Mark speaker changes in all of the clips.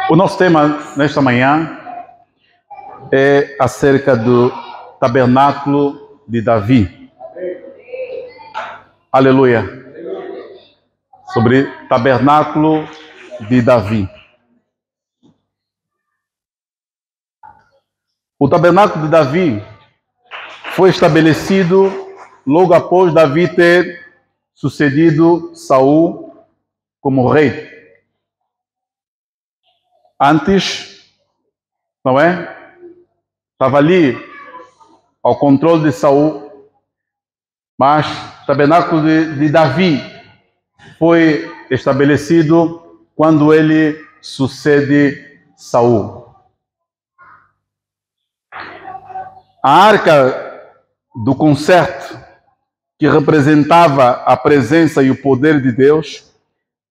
Speaker 1: O nosso tema nesta manhã é acerca do tabernáculo de Davi. Aleluia. Sobre tabernáculo de Davi. O tabernáculo de Davi foi estabelecido logo após Davi ter sucedido Saul como rei. Antes, não é? Estava ali ao controle de Saul, mas o tabernáculo de Davi foi estabelecido quando ele sucede Saul. A arca do concerto, que representava a presença e o poder de Deus,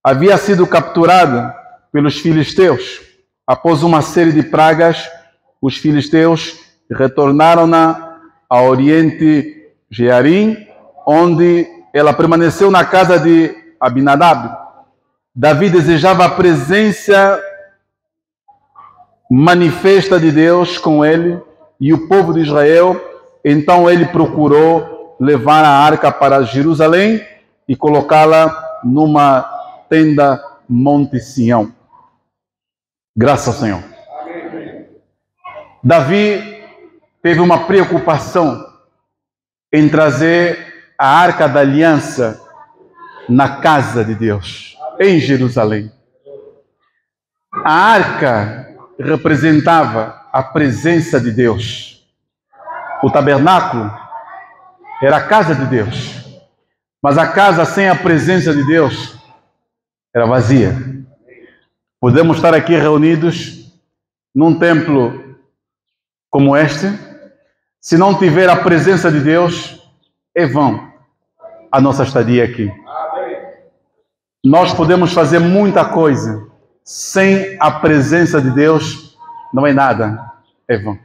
Speaker 1: havia sido capturada pelos filisteus. Após uma série de pragas, os filisteus retornaram-na ao oriente Jearim, onde ela permaneceu na casa de Abinadab. Davi desejava a presença manifesta de Deus com ele e o povo de Israel, então ele procurou levar a arca para Jerusalém e colocá-la numa tenda Monte Sião. Graças ao Senhor. Amém. Davi teve uma preocupação em trazer a arca da aliança na casa de Deus, em Jerusalém. A arca representava a presença de Deus. O tabernáculo era a casa de Deus, mas a casa sem a presença de Deus era vazia. Podemos estar aqui reunidos num templo como este, se não tiver a presença de Deus, é vão a nossa estadia aqui. Nós podemos fazer muita coisa, sem a presença de Deus, não é nada, é vão.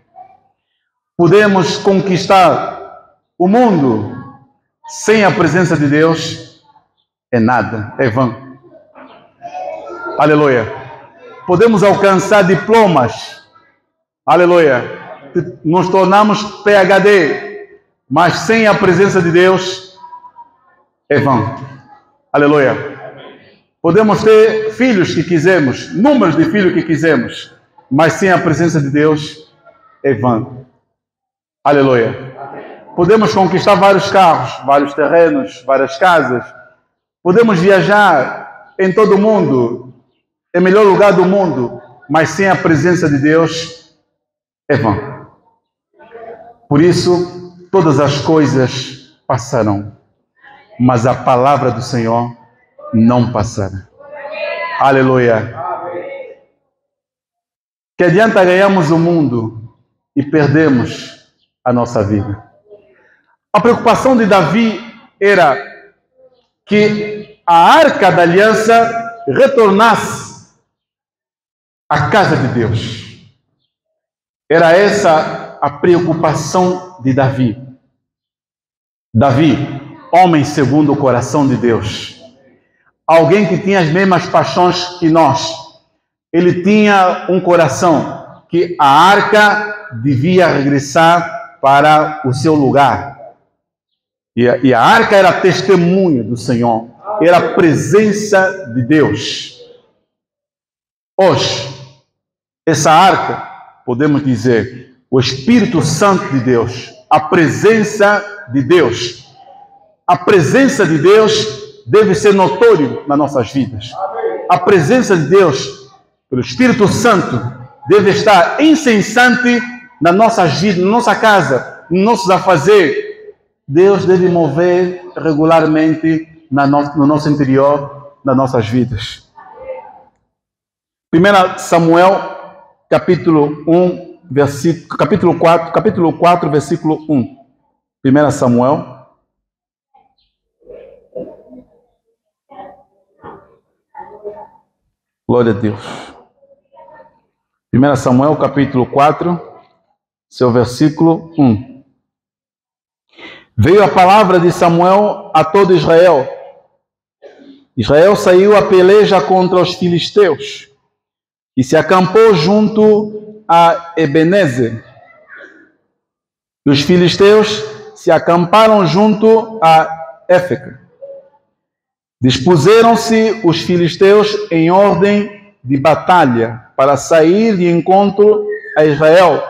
Speaker 1: Podemos conquistar o mundo, sem a presença de Deus, é nada, é vão. Aleluia. Podemos alcançar diplomas, aleluia, nos tornamos PhD, mas sem a presença de Deus, é vão, aleluia. Podemos ter filhos que quisermos, números de filhos que quisermos, mas sem a presença de Deus, é vão, aleluia. Podemos conquistar vários carros, vários terrenos, várias casas, podemos viajar em todo o mundo, é o melhor lugar do mundo, mas sem a presença de Deus, é vão. Por isso, todas as coisas passarão, mas a palavra do Senhor não passará. Aleluia. Que adianta ganharmos o mundo e perdemos a nossa vida? A preocupação de Davi era que a arca da aliança retornasse a casa de Deus. Era essa a preocupação de Davi. Davi, homem segundo o coração de Deus. Alguém que tinha as mesmas paixões que nós. Ele tinha um coração que a arca devia regressar para o seu lugar. E a arca era testemunha do Senhor. Era a presença de Deus. Hoje, essa arca, podemos dizer, o Espírito Santo de Deus, a presença de Deus. A presença de Deus deve ser notório nas nossas vidas. A presença de Deus, pelo Espírito Santo, deve estar incessante nas nossas vidas, na nossa casa, nos nossos afazeres. Deus deve mover regularmente no nosso interior, nas nossas vidas. 1 Samuel capítulo 4, versículo 1. 1 Samuel. Glória a Deus. 1 Samuel capítulo 4, seu versículo 1. Veio a palavra de Samuel a todo Israel. Israel saiu a peleja contra os filisteus. e se acampou junto a Ebenezer. E os filisteus se acamparam junto a Éfeca. Dispuseram-se os filisteus em ordem de batalha para sair de encontro a Israel.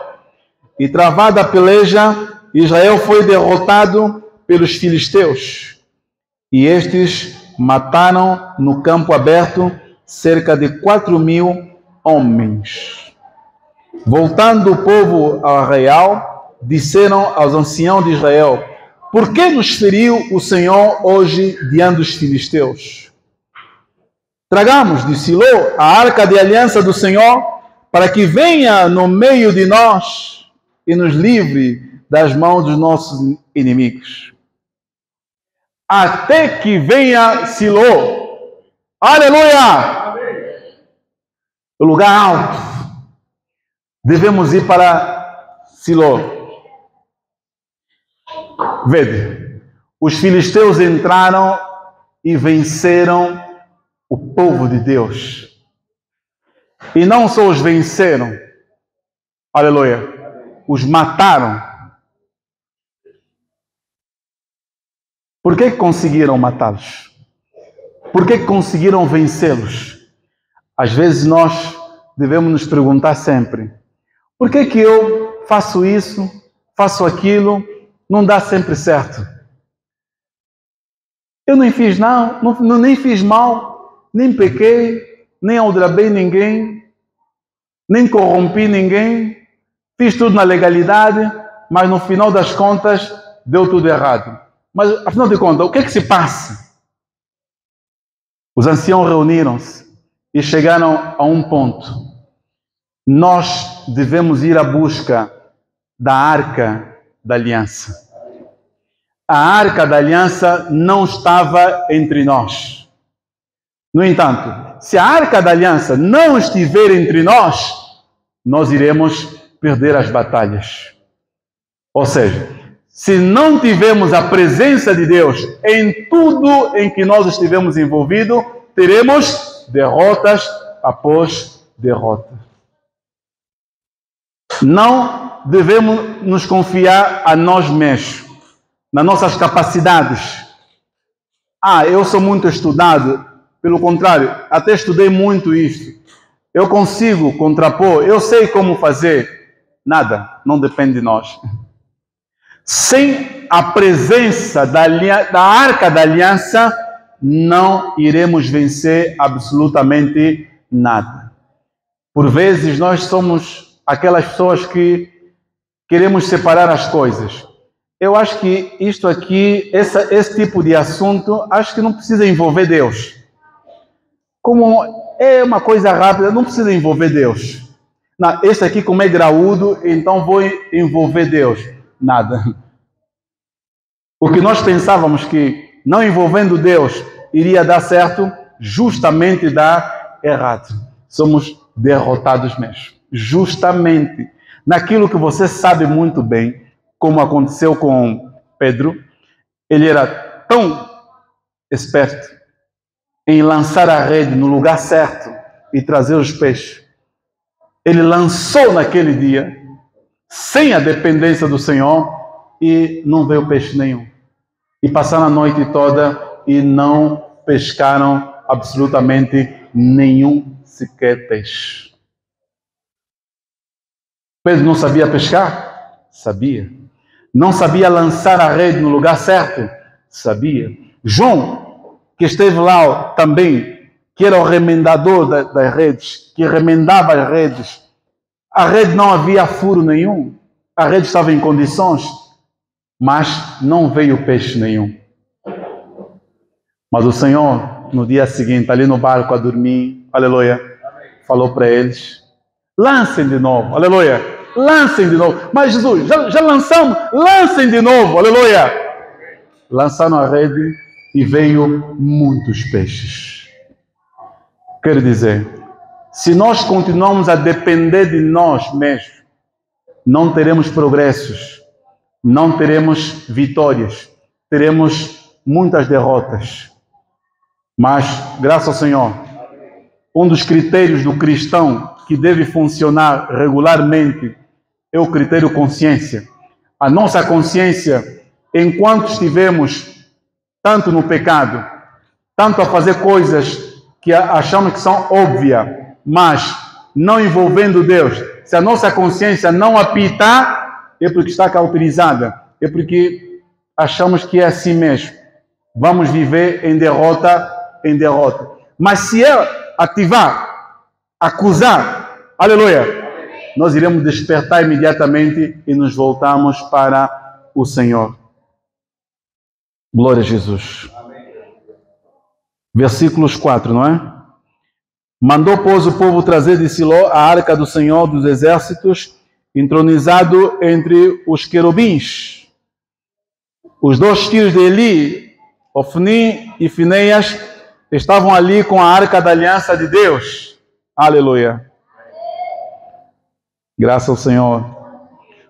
Speaker 1: E travada a peleja, Israel foi derrotado pelos filisteus. E estes mataram no campo aberto cerca de 4.000 homens. Voltando o povo ao arraial, disseram aos anciãos de Israel: por que nos feriu o Senhor hoje diante dos filisteus? Tragamos de Siló a arca de aliança do Senhor, para que venha no meio de nós e nos livre das mãos dos nossos inimigos. Até que venha Siló. Aleluia! O lugar alto. Devemos ir para Siló. Vede, os filisteus entraram e venceram o povo de Deus. E não só os venceram, aleluia, os mataram. Por que conseguiram matá-los? Por que conseguiram vencê-los? Às vezes nós devemos nos perguntar sempre: por que eu faço isso, faço aquilo, não dá sempre certo? Eu nem fiz nem fiz mal, nem pequei, nem aldrabei ninguém, nem corrompi ninguém, fiz tudo na legalidade, mas no final das contas deu tudo errado. Mas afinal de contas, o que é que se passa? Os anciãos reuniram-se e chegaram a um ponto. Nós devemos ir à busca da Arca da Aliança. A Arca da Aliança não estava entre nós. No entanto, se a Arca da Aliança não estiver entre nós, nós iremos perder as batalhas. Ou seja, se não tivermos a presença de Deus em tudo em que nós estivemos envolvidos, teremos derrotas após derrotas. Não devemos nos confiar a nós mesmos, nas nossas capacidades. Eu sou muito estudado. Pelo contrário, até estudei muito isso. Eu consigo contrapor, eu sei como fazer. Nada, não depende de nós. Sem a presença da Arca da Aliança, não iremos vencer absolutamente nada. Por vezes nós somos aquelas pessoas que queremos separar as coisas. Eu acho que isto aqui, esse tipo de assunto, acho que não precisa envolver Deus. Como é uma coisa rápida, não precisa envolver Deus. Não, esse aqui como é graúdo, então vou envolver Deus. Nada. O que nós pensávamos que não envolvendo Deus iria dar certo, justamente dá errado. Somos derrotados mesmo. Justamente naquilo que você sabe muito bem, como aconteceu com Pedro, ele era tão esperto em lançar a rede no lugar certo e trazer os peixes. Ele lançou naquele dia, sem a dependência do Senhor, e não veio peixe nenhum. E passaram a noite toda e não pescaram absolutamente nenhum sequer peixe. Pedro não sabia pescar? Sabia. Não sabia lançar a rede no lugar certo? Sabia. João, que esteve lá também, que era o remendador das redes, que remendava as redes. A rede não havia furo nenhum. A rede estava em condições, mas não veio peixe nenhum. Mas o Senhor, no dia seguinte, ali no barco a dormir, aleluia, falou para eles: lancem de novo, aleluia, lancem de novo. Mas Jesus, já lançamos, lancem de novo, aleluia. Lançaram a rede e veio muitos peixes. Quer dizer, se nós continuarmos a depender de nós mesmos, não teremos progressos, não teremos vitórias, teremos muitas derrotas. Mas, graças ao Senhor, um dos critérios do cristão que deve funcionar regularmente é o critério consciência. A nossa consciência, enquanto estivemos tanto no pecado, tanto a fazer coisas que achamos que são óbvias, mas não envolvendo Deus, se a nossa consciência não apitar, é porque está cauterizada, é porque achamos que é assim mesmo. Vamos viver em derrota, em derrota. Mas se ativar, acusar, aleluia, nós iremos despertar imediatamente e nos voltamos para o Senhor. Glória a Jesus. Versículos 4, não é? Mandou, pois, o povo trazer de Siló a arca do Senhor dos Exércitos, entronizado entre os querubins. Os 2 filhos de Eli, Ofni e Fineias, estavam ali com a arca da aliança de Deus. Aleluia. Graças ao Senhor.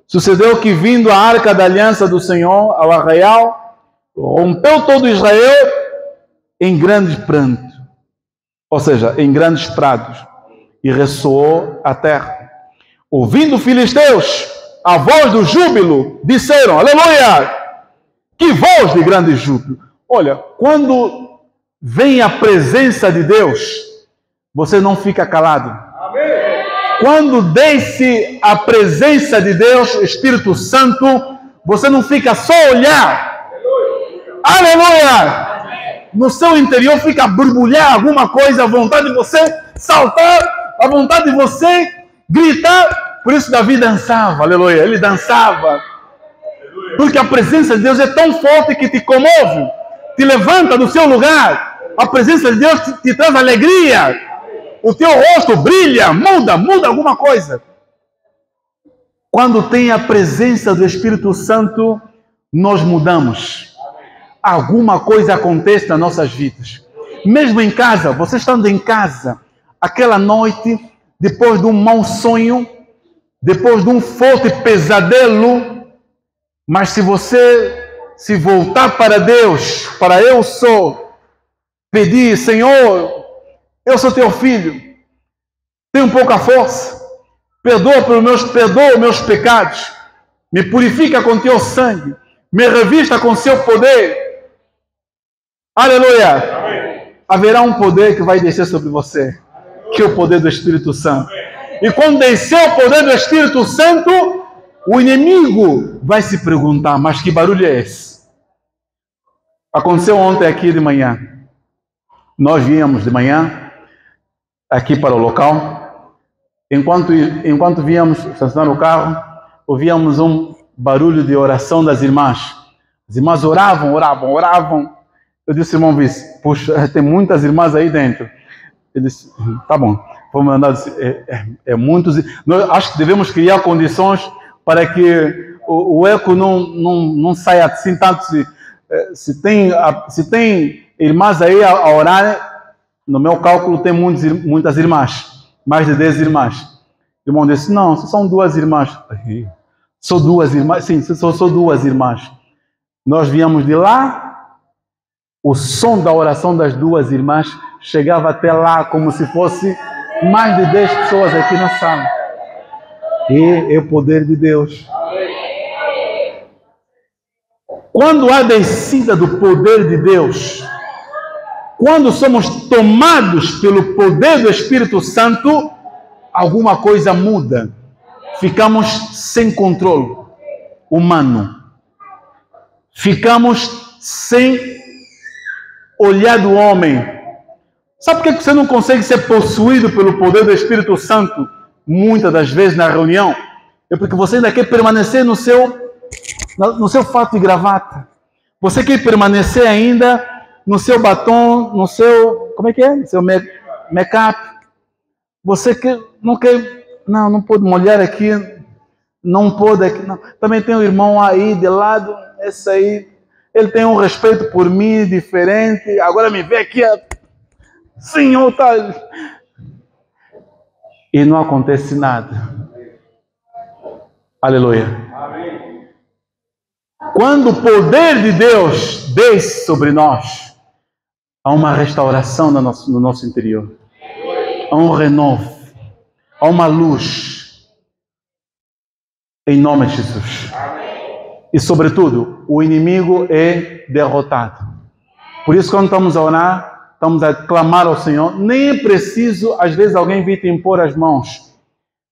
Speaker 1: Sucedeu que, vindo a arca da aliança do Senhor ao arraial, rompeu todo Israel em grande pranto, ou seja, em grandes prados, e ressoou a terra. Ouvindo os filisteus a voz do júbilo, disseram, aleluia, que voz de grande júbilo. Olha, quando vem a presença de Deus, você não fica calado. Amém. Quando desce a presença de Deus, o Espírito Santo, você não fica só a olhar. Aleluia! No seu interior fica a borbulhar alguma coisa, a vontade de você saltar, a vontade de você gritar. Por isso Davi dançava, aleluia, ele dançava. Porque a presença de Deus é tão forte que te comove, te levanta do seu lugar. A presença de Deus te traz alegria. O teu rosto brilha, muda alguma coisa. Quando tem a presença do Espírito Santo, nós mudamos. Alguma coisa acontece nas nossas vidas. Mesmo em casa, você estando em casa, aquela noite, depois de um mau sonho, depois de um forte pesadelo, mas se você se voltar para Deus, para eu sou, pedir, Senhor, eu sou teu filho, tenho pouca força, perdoa meus pecados, me purifica com teu sangue, me revista com seu poder. Aleluia! Amém. Haverá um poder que vai descer sobre você, que é o poder do Espírito Santo. E quando descer o poder do Espírito Santo, o inimigo vai se perguntar, mas que barulho é esse? Aconteceu ontem aqui de manhã. Nós víamos de manhã aqui para o local. Enquanto víamos estacionar o carro, ouvíamos um barulho de oração das irmãs. As irmãs oravam. Eu disse, irmão Vice, puxa, tem muitas irmãs aí dentro. Ele disse, tá bom, vou mandar. Muitos. Nós acho que devemos criar condições para que o eco não saia assim tanto. Se tem irmãs aí a orar, no meu cálculo tem muitas irmãs, mais de 10 irmãs. O irmão disse, não, são 2 irmãs. Sou 2 irmãs, sim, sou 2 irmãs. Nós viemos de lá. O som da oração das 2 irmãs chegava até lá como se fosse mais de 10 pessoas aqui na sala. E é o poder de Deus. Quando há descida do poder de Deus, quando somos tomados pelo poder do Espírito Santo, alguma coisa muda. Ficamos sem controle humano. Ficamos sem olhar do homem. Sabe por que você não consegue ser possuído pelo poder do Espírito Santo muitas das vezes na reunião? É porque você ainda quer permanecer no seu fato e gravata. Você quer permanecer ainda no seu batom, no seu, como é que é? No seu make-up. Você não pode molhar aqui, não pode aqui. Não. Também tem um irmão aí de lado, esse aí, ele tem um respeito por mim diferente. Agora me vê aqui, Senhor, tá. E não acontece nada. Aleluia. Amém. Quando o poder de Deus desce sobre nós, há uma restauração no nosso interior. Há um renovo. Há uma luz. Em nome de Jesus. E, sobretudo, o inimigo é derrotado. Por isso, quando estamos a orar, estamos a clamar ao Senhor, nem é preciso, às vezes, alguém vir te impor as mãos.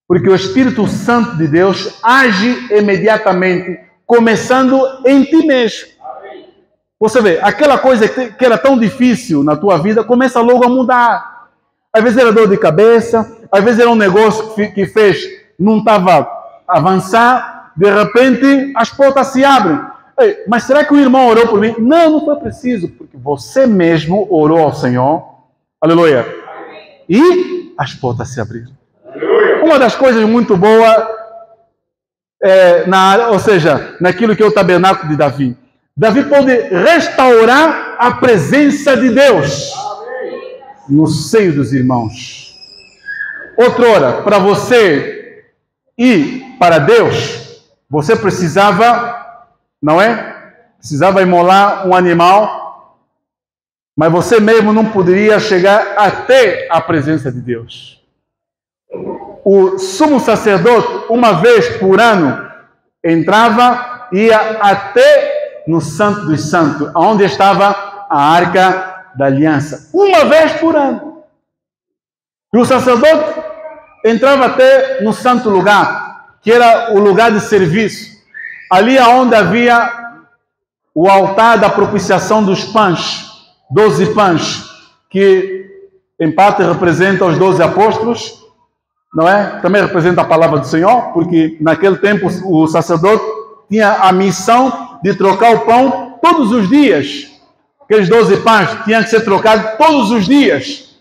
Speaker 1: Porque o Espírito Santo de Deus age imediatamente, começando em ti mesmo. Você vê, aquela coisa que era tão difícil na tua vida, começa logo a mudar. Às vezes era dor de cabeça, às vezes era um negócio que fez, não estava a avançar, de repente as portas se abrem. Ei, mas será que o irmão orou por mim? Não, não foi preciso, porque você mesmo orou ao Senhor. Aleluia. E as portas se abriram. Uma das coisas muito boas, ou seja, naquilo que é o tabernáculo de Davi. Davi pode restaurar a presença de Deus no seio dos irmãos. Outrora, para você ir para Deus, você precisava, não é? Precisava imolar um animal, mas você mesmo não poderia chegar até a presença de Deus. O sumo sacerdote, uma vez por ano, entrava e ia até no Santo dos Santos, onde estava a Arca da Aliança. Uma vez por ano. E o sacerdote entrava até no Santo Lugar, que era o lugar de serviço. Ali onde havia o altar da propiciação dos pães, 12 pães, que em parte representa os 12 apóstolos, não é? Também representa a palavra do Senhor, porque naquele tempo o sacerdote tinha a missão de trocar o pão todos os dias. Aqueles 12 pães tinham que ser trocados todos os dias,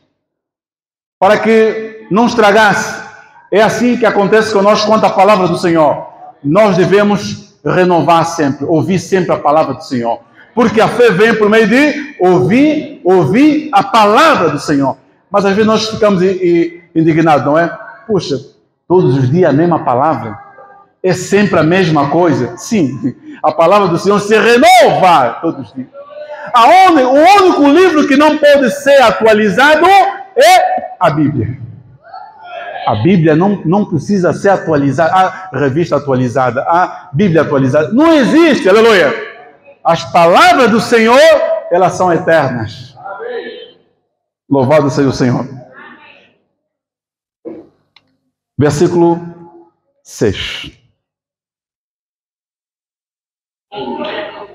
Speaker 1: para que não estragasse. É assim que acontece conosco quanto à palavra do Senhor. Nós devemos renovar sempre, ouvir sempre a palavra do Senhor. Porque a fé vem por meio de ouvir a palavra do Senhor. Mas às vezes nós ficamos indignados, não é? Puxa, todos os dias a mesma palavra? É sempre a mesma coisa? Sim, a palavra do Senhor se renova todos os dias. O único livro que não pode ser atualizado é a Bíblia. A Bíblia não precisa ser atualizada, a revista atualizada, a Bíblia atualizada. Não existe, aleluia. As palavras do Senhor, elas são eternas. Louvado seja o Senhor. Versículo 6.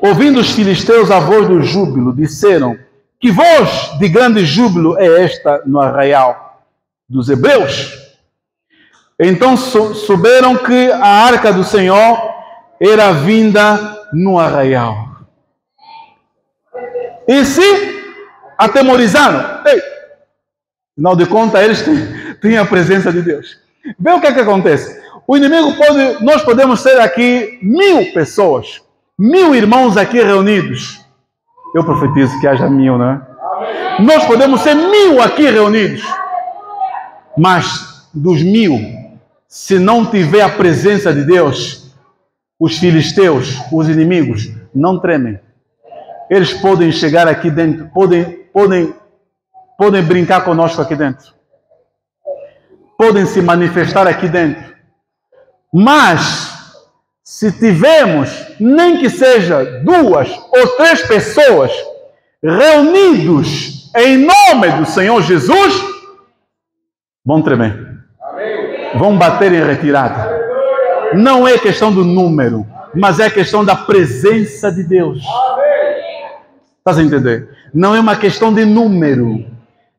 Speaker 1: Ouvindo os filisteus a voz do júbilo, disseram: que voz de grande júbilo é esta no arraial dos hebreus? Então souberam que a arca do Senhor era vinda no arraial. E se atemorizaram. Ei, afinal de contas, eles têm a presença de Deus. Vê o que é que acontece. O inimigo nós podemos ser aqui 1000 pessoas, 1000 irmãos aqui reunidos. Eu profetizo que haja 1000, não é? Nós podemos ser 1000 aqui reunidos. Mas dos 1000, se não tiver a presença de Deus, os filisteus, os inimigos, não tremem. Eles podem chegar aqui dentro, podem brincar conosco aqui dentro. Podem se manifestar aqui dentro. Mas, se tivermos, nem que seja 2 ou 3 pessoas reunidos em nome do Senhor Jesus, vão tremer. Vão bater em retirada. Não é questão do número, mas é questão da presença de Deus. Estás a entender? Não é uma questão de número,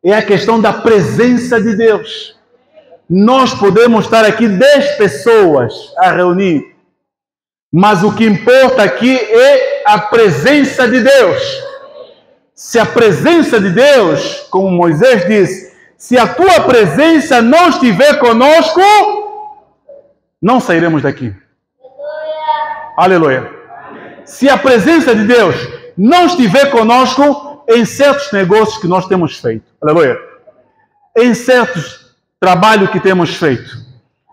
Speaker 1: é a questão da presença de Deus. Nós podemos estar aqui 10 pessoas a reunir, mas o que importa aqui é a presença de Deus. Se a presença de Deus, como Moisés disse, se a tua presença não estiver conosco, não sairemos daqui. Aleluia. Se a presença de Deus não estiver conosco em certos negócios que nós temos feito, aleluia, em certos trabalhos que temos feito,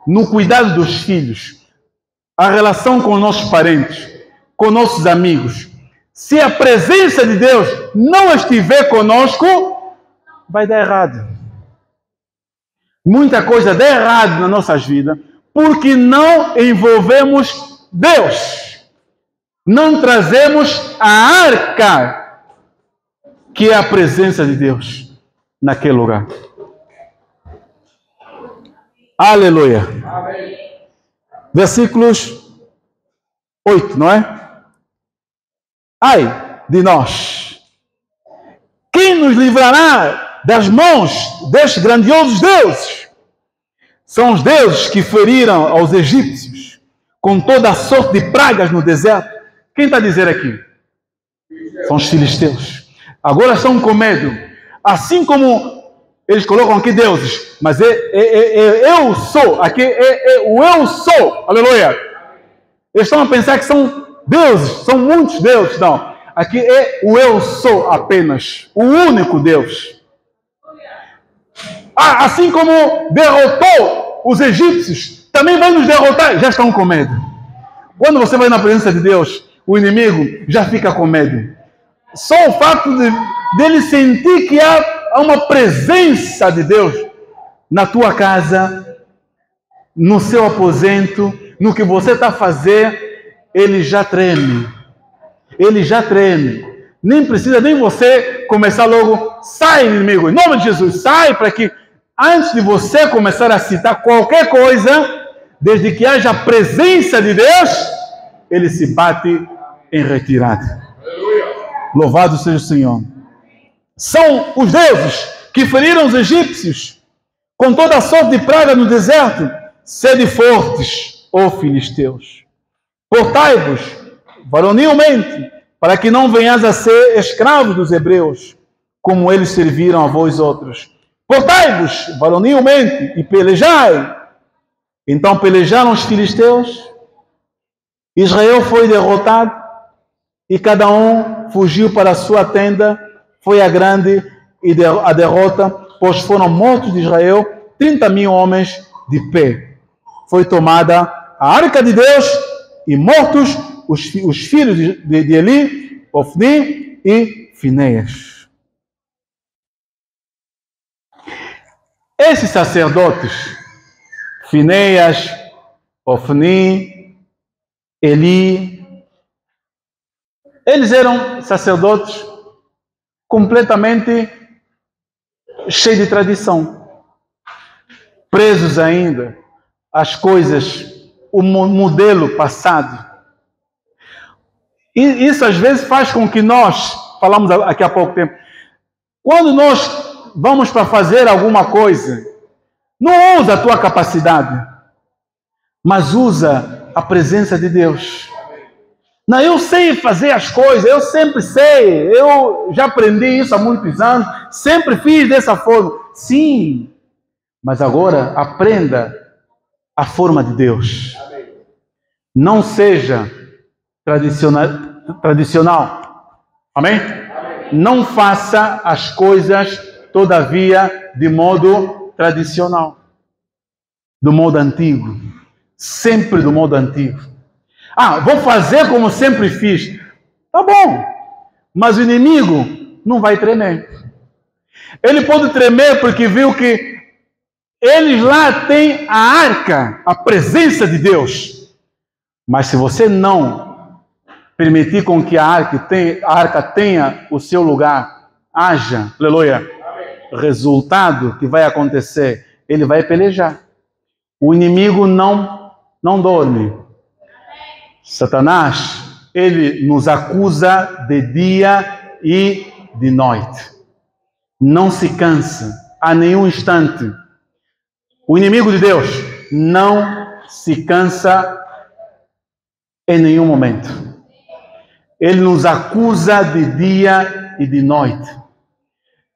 Speaker 1: no cuidado dos filhos, a relação com nossos parentes, com nossos amigos, se a presença de Deus não estiver conosco, vai dar errado. muita coisa de errado nas nossas vidas, porque não envolvemos Deus. Não trazemos a arca, que é a presença de Deus, naquele lugar. Aleluia. Amém. Versículos 8, não é? Ai de nós! Quem nos livrará das mãos destes grandiosos deuses? São os deuses que feriram aos egípcios com toda a sorte de pragas no deserto. Quem está a dizer aqui? São os filisteus. Agora estão com medo. Assim como eles colocam aqui deuses, mas eu sou, aqui o eu sou, aleluia. Eles estão a pensar que são deuses, são muitos deuses, não. Aqui é o eu sou apenas, o único Deus. Assim como derrotou os egípcios, também vai nos derrotar. Já estão com medo. Quando você vai na presença de Deus, o inimigo já fica com medo. Só o fato dele sentir que há uma presença de Deus na tua casa, no seu aposento, no que você está a fazer, ele já treme. Ele já treme. Nem precisa nem você começar logo. Sai, inimigo, em nome de Jesus, sai, para que antes de você começar a citar qualquer coisa, desde que haja a presença de Deus, ele se bate em retirada. Louvado seja o Senhor. São os deuses que feriram os egípcios com toda a sorte de praga no deserto. Sede fortes, ó filisteus. Portai-vos varonilmente, para que não venhas a ser escravos dos hebreus, como eles serviram a vós outros. Portai-vos varonilmente e pelejai. Então pelejaram os filisteus. Israel foi derrotado e cada um fugiu para a sua tenda. Foi a grande a derrota, pois foram mortos de Israel 30.000 homens de pé. Foi tomada a arca de Deus e mortos os filhos de Eli, Ofni e Finéias. Esses sacerdotes, Finéias, Ofni, Eli, eles eram sacerdotes completamente cheios de tradição, presos ainda às coisas, o modelo passado. E isso às vezes faz com que nós, falamos aqui há pouco tempo, quando nós vamos para fazer alguma coisa, não usa a tua capacidade, mas usa a presença de Deus. Não, eu sei fazer as coisas, eu sempre sei, eu já aprendi isso há muitos anos, sempre fiz dessa forma. Sim, mas agora aprenda a forma de Deus. Não seja tradicional. Amém? Não faça as coisas, todavia, de modo tradicional. Do modo antigo. Sempre do modo antigo. Vou fazer como sempre fiz. Tá bom. Mas o inimigo não vai tremer. Ele pode tremer porque viu que eles lá têm a arca, a presença de Deus. Mas se você não permitir com que a arca tenha o seu lugar, haja, aleluia, resultado que vai acontecer, ele vai pelejar. O inimigo não dorme. Satanás, ele nos acusa de dia e de noite. Não se cansa a nenhum instante. O inimigo de Deus não se cansa em nenhum momento. Ele nos acusa de dia e de noite.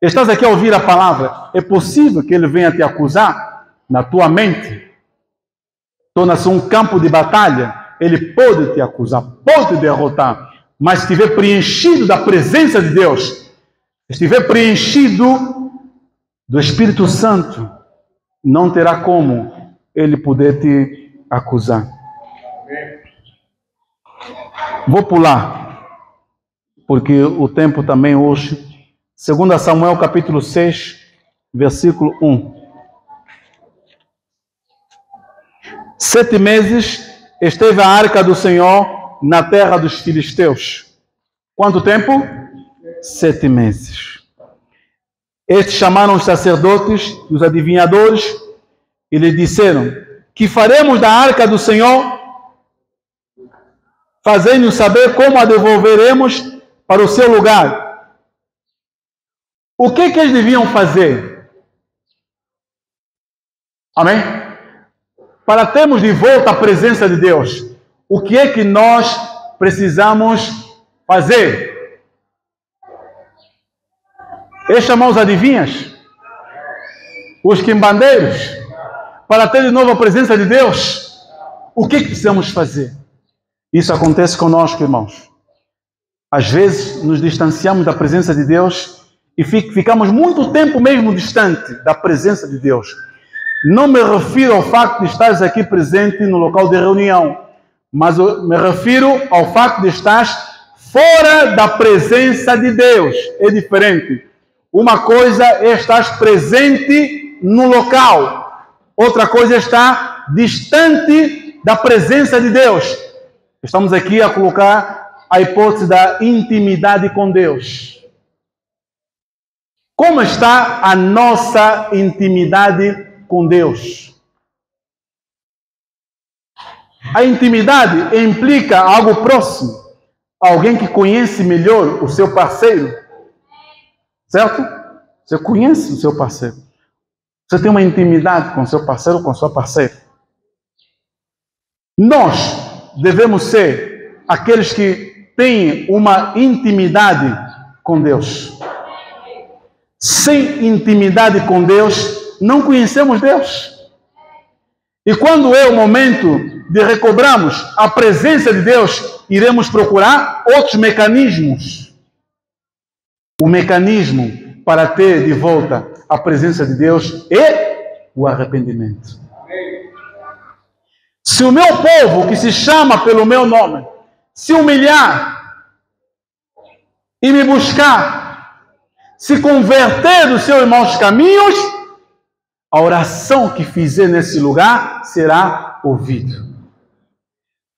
Speaker 1: Estás aqui a ouvir a palavra. É possível que ele venha te acusar na tua mente. Torna-se um campo de batalha. Ele pode te acusar, pode te derrotar. Mas se estiver preenchido da presença de Deus, estiver preenchido do Espírito Santo, não terá como ele poder te acusar. Vou pular, porque o tempo também hoje. 2 Samuel capítulo 6, versículo 1. 7 meses esteve a arca do Senhor na terra dos filisteus. Quanto tempo? 7 meses. Estes chamaram os sacerdotes e os adivinhadores e lhe disseram: que faremos da arca do Senhor? Fazei-nos saber como a devolveremos para o seu lugar. O que eles deviam fazer? Amém? Para termos de volta a presença de Deus, o que é que nós precisamos fazer? É chamar os adivinhas, os quimbandeiros, para ter de novo a presença de Deus. O que precisamos fazer? Isso acontece conosco, irmãos. Às vezes nos distanciamos da presença de Deus e ficamos muito tempo mesmo distante da presença de Deus. Não me refiro ao facto de estares aqui presente no local de reunião, mas me refiro ao facto de estares fora da presença de Deus. É diferente. Uma coisa é estar presente no local, outra coisa é estar distante da presença de Deus. Estamos aqui a colocar a hipótese da intimidade com Deus. Como está a nossa intimidade com Deus? A intimidade implica algo próximo, alguém que conhece melhor o seu parceiro, certo? Você conhece o seu parceiro, você tem uma intimidade com o seu parceiro ou com a sua parceira. Nós devemos ser aqueles que têm uma intimidade com Deus. Sem intimidade com Deus, não conhecemos Deus. E quando é o momento de recobrarmos a presença de Deus, iremos procurar outros mecanismos. O mecanismo para ter de volta a presença de Deus é o arrependimento. Se o meu povo, que se chama pelo meu nome, se humilhar e me buscar, se converter dos seus maus caminhos, a oração que fizer nesse lugar será ouvida.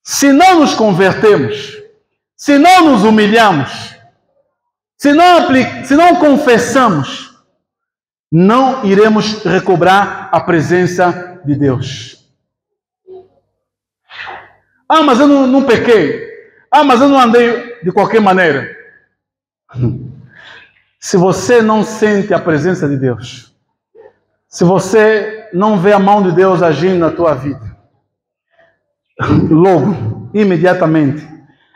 Speaker 1: Se não nos convertemos, se não nos humilhamos, se não confessamos, não iremos recobrar a presença de Deus. Ah, mas eu não pequei. Ah, mas eu não andei de qualquer maneira. Se você não sente a presença de Deus, se você não vê a mão de Deus agindo na tua vida, logo, imediatamente,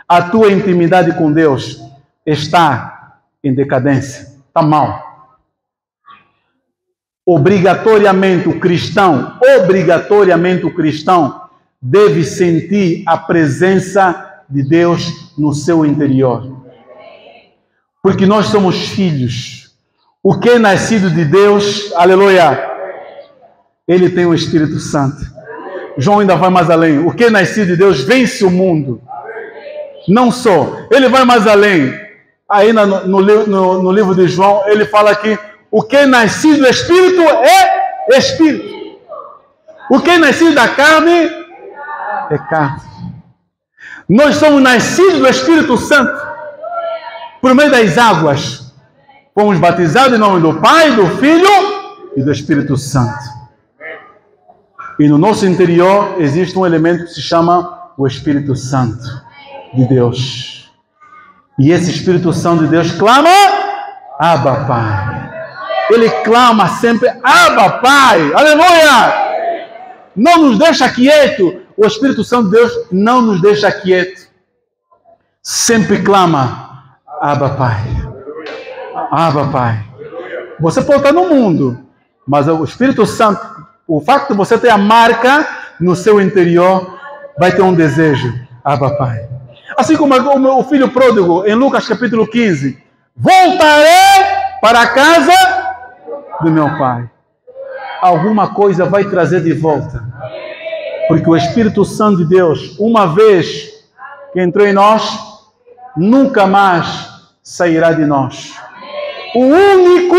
Speaker 1: a tua intimidade com Deus está em decadência, está mal. Obrigatoriamente o cristão deve sentir a presença de Deus no seu interior. Porque nós somos filhos. O que é nascido de Deus, aleluia, ele tem o Espírito Santo. João ainda vai mais além. O que é nascido de Deus vence o mundo. Não só, ele vai mais além. Aí no livro de João, ele fala que o que é nascido do Espírito é Espírito. O que é nascido da carne é carne. Nós somos nascidos do Espírito Santo por meio das águas. Fomos batizados em nome do Pai, do Filho e do Espírito Santo. E no nosso interior existe um elemento que se chama o Espírito Santo de Deus. E esse Espírito Santo de Deus clama: Abba, Pai. Ele clama sempre: Abba, Pai. Aleluia! Não nos deixa quieto. O Espírito Santo de Deus não nos deixa quieto. Sempre clama: Abba, Pai. Abba, Pai. Você pode estar no mundo, mas o Espírito Santo, o facto de você ter a marca no seu interior, vai ter um desejo: Abba, Pai. Assim como o filho pródigo, em Lucas capítulo 15, voltarei para a casa do meu pai. Alguma coisa vai trazer de volta. Porque o Espírito Santo de Deus, uma vez que entrou em nós, nunca mais sairá de nós. O único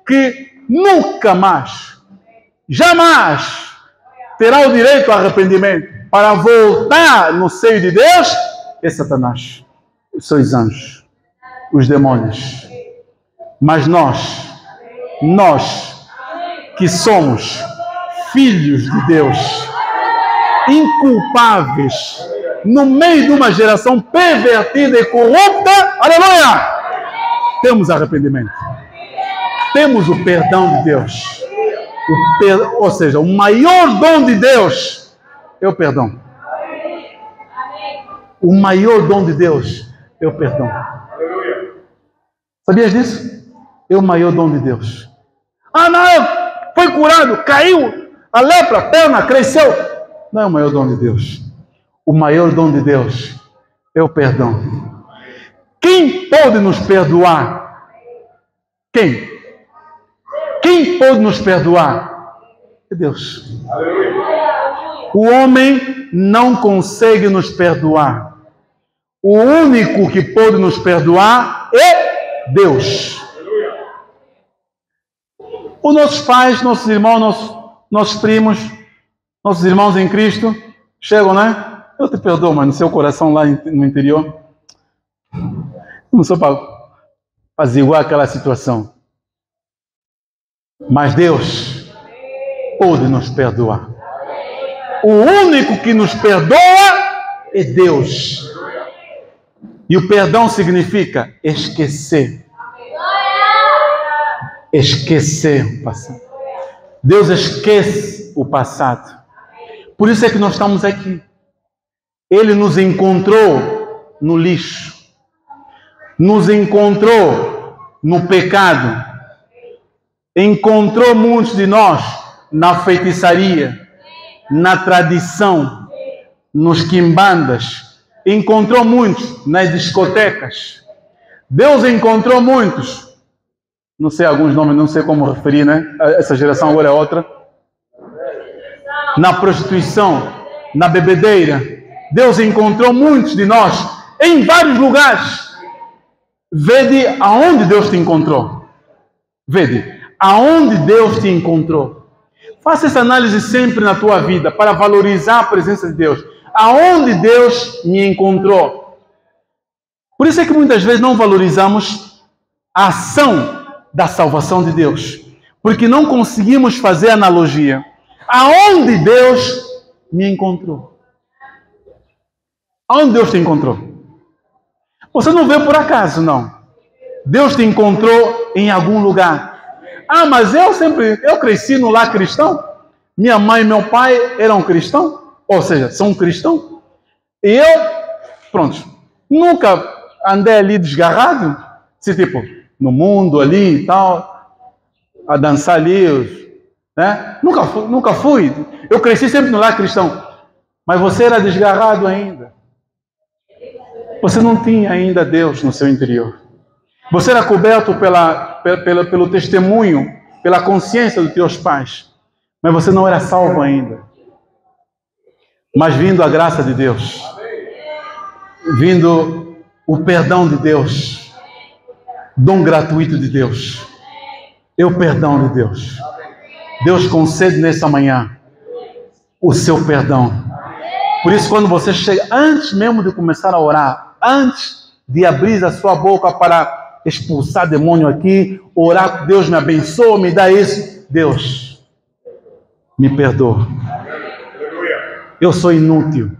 Speaker 1: que nunca mais jamais terá o direito ao arrependimento para voltar no seio de Deus é Satanás, os seus anjos, os demônios. Mas nós que somos filhos de Deus, inculpáveis, no meio de uma geração pervertida e corrupta, aleluia, temos arrependimento. Temos o perdão de Deus. Ou seja, o maior dom de Deus é o perdão. O maior dom de Deus é o perdão. Sabias disso? É o maior dom de Deus. Ah, não, foi curado, caiu, a lepra, a perna cresceu. Não é o maior dom de Deus. O maior dom de Deus é o perdão. Quem pode nos perdoar? Quem? Quem pode nos perdoar? É Deus. O homem não consegue nos perdoar. O único que pode nos perdoar é Deus. Os nossos pais, nossos irmãos, nossos primos, nossos irmãos em Cristo, chegam, né? Eu te perdoo, mas no seu coração lá no interior, não só para apaziguar aquela situação. Mas Deus pode nos perdoar. O único que nos perdoa é Deus. E o perdão significa esquecer. Esquecer o passado. Deus esquece o passado. Por isso é que nós estamos aqui. Ele nos encontrou no lixo. Nos encontrou no pecado. Encontrou muitos de nós na feitiçaria, na tradição, nos quimbandas. Encontrou muitos nas discotecas. Deus encontrou muitos. Não sei alguns nomes, não sei como referir, né? Essa geração agora é outra. Na prostituição, na bebedeira. Deus encontrou muitos de nós em vários lugares. Vede aonde Deus te encontrou. Vede aonde Deus te encontrou. Faça essa análise sempre na tua vida para valorizar a presença de Deus. Aonde Deus me encontrou. Por isso é que muitas vezes não valorizamos a ação da salvação de Deus. Porque não conseguimos fazer analogia. Aonde Deus me encontrou. Aonde Deus te encontrou? Você não veio por acaso, não. Deus te encontrou em algum lugar. Ah, mas eu cresci no lar cristão. Minha mãe e meu pai eram cristãos. Ou seja, são cristãos. E eu, pronto, nunca andei ali desgarrado. Se tipo, no mundo ali e tal, a dançar ali, né? Nunca fui. Eu cresci sempre no lar cristão. Mas você era desgarrado ainda. Você não tinha ainda Deus no seu interior. Você era coberto pelo testemunho, pela consciência dos teus pais. Mas você não era salvo ainda. Mas vindo a graça de Deus, vindo o perdão de Deus, dom gratuito de Deus, é o perdão de Deus. Deus concede nessa manhã o seu perdão. Por isso, quando você chega, antes mesmo de começar a orar, antes de abrir a sua boca para expulsar demônio aqui, orar, Deus me abençoa, me dá isso. Deus, me perdoa. Eu sou inútil,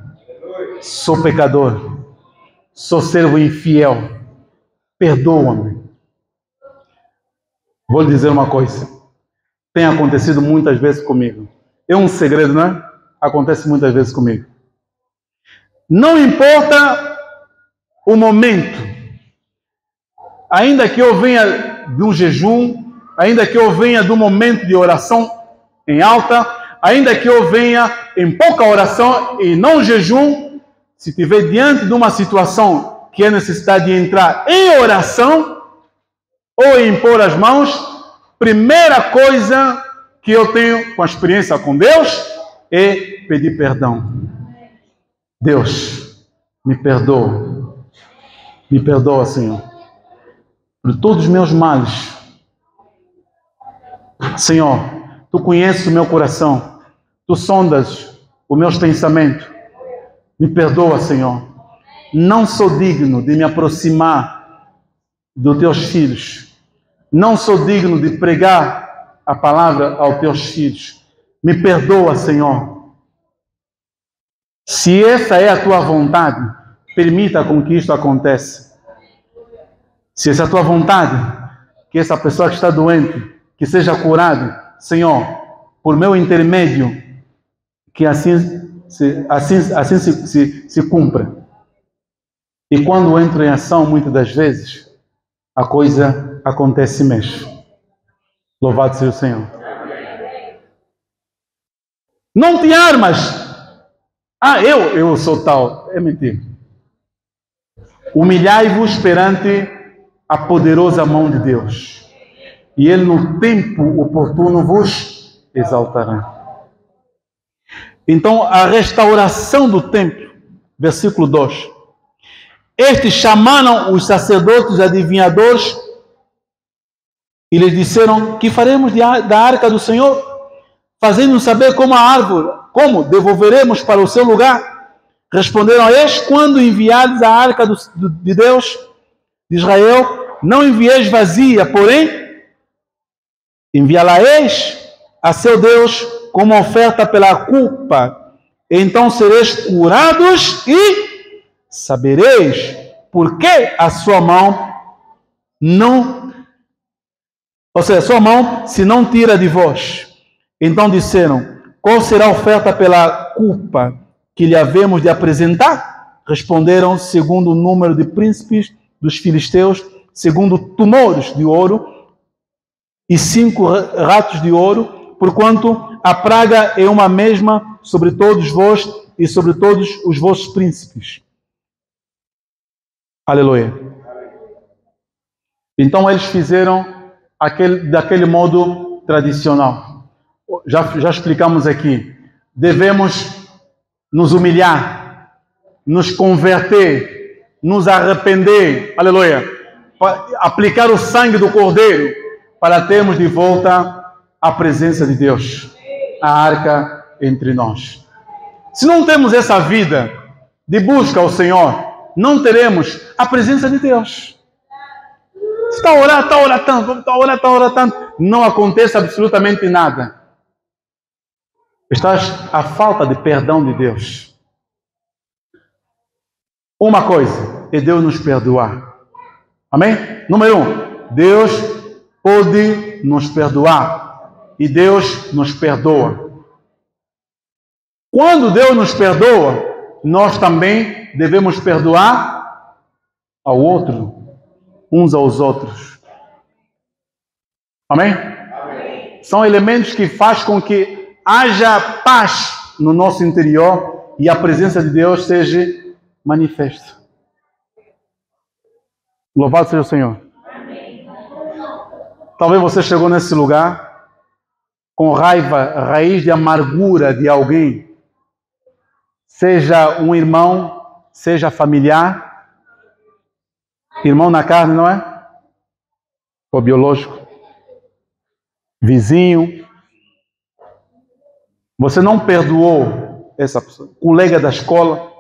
Speaker 1: sou pecador, sou servo infiel. Perdoa-me. Vou lhe dizer uma coisa. Tem acontecido muitas vezes comigo. É um segredo, não é? Acontece muitas vezes comigo. Não importa o momento. Ainda que eu venha de um jejum, ainda que eu venha de um momento de oração em alta, ainda que eu venha em pouca oração e não jejum, se estiver diante de uma situação que é necessidade de entrar em oração ou impor as mãos, primeira coisa que eu tenho com a experiência com Deus é pedir perdão. Deus, me perdoa. Me perdoa, Senhor, por todos os meus males. Senhor, Tu conheces o meu coração. Tu sondas os meus pensamentos. Me perdoa, Senhor. Não sou digno de me aproximar dos teus filhos. Não sou digno de pregar a palavra aos teus filhos. Me perdoa, Senhor. Se essa é a tua vontade, permita com que isto aconteça. Se essa é a tua vontade, que essa pessoa que está doente, que seja curada, Senhor, por meu intermédio, que assim se cumpra. E quando entro em ação, muitas das vezes, a coisa acontece mesmo. Louvado seja o Senhor. Não te armas. Eu sou tal. É mentira. Humilhai-vos perante a poderosa mão de Deus. E Ele no tempo oportuno vos exaltará. Então, a restauração do templo, versículo 2. Estes chamaram os sacerdotes adivinhadores e lhes disseram: que faremos da arca do Senhor? Fazendo-nos saber como a árvore, como devolveremos para o seu lugar? Responderam a eles: quando enviares a arca de Deus de Israel, não envieis vazia, porém enviá-la-eis a seu Deus como oferta pela culpa. Então sereis curados e sabereis porque a sua mão não, ou seja, a sua mão se não tira de vós. Então disseram: qual será a oferta pela culpa que lhe havemos de apresentar? Responderam: segundo o número de príncipes dos filisteus, segundo tumores de ouro e 5 ratos de ouro, porquanto a praga é uma mesma sobre todos vós e sobre todos os vossos príncipes. Aleluia. Então eles fizeram daquele modo tradicional. Já explicamos aqui. Devemos nos humilhar, nos converter, nos arrepender. Aleluia. Aplicar o sangue do Cordeiro para termos de volta a presença de Deus, a arca entre nós. Se não temos essa vida de busca ao Senhor, não teremos a presença de Deus. Está a orar tanto, não acontece absolutamente nada. Está a falta de perdão de Deus. Uma coisa é Deus nos perdoar. Amém? Número 1, Deus pode nos perdoar e Deus nos perdoa. Quando Deus nos perdoa, nós também devemos perdoar ao outro, uns aos outros. Amém? Amém. São elementos que fazem com que haja paz no nosso interior e a presença de Deus seja manifesta. Louvado seja o Senhor. Amém. Talvez você chegou nesse lugar com raiva, raiz de amargura de alguém, seja um irmão, seja familiar, irmão na carne, não é? Ou biológico, vizinho. Você não perdoou essa pessoa, colega da escola,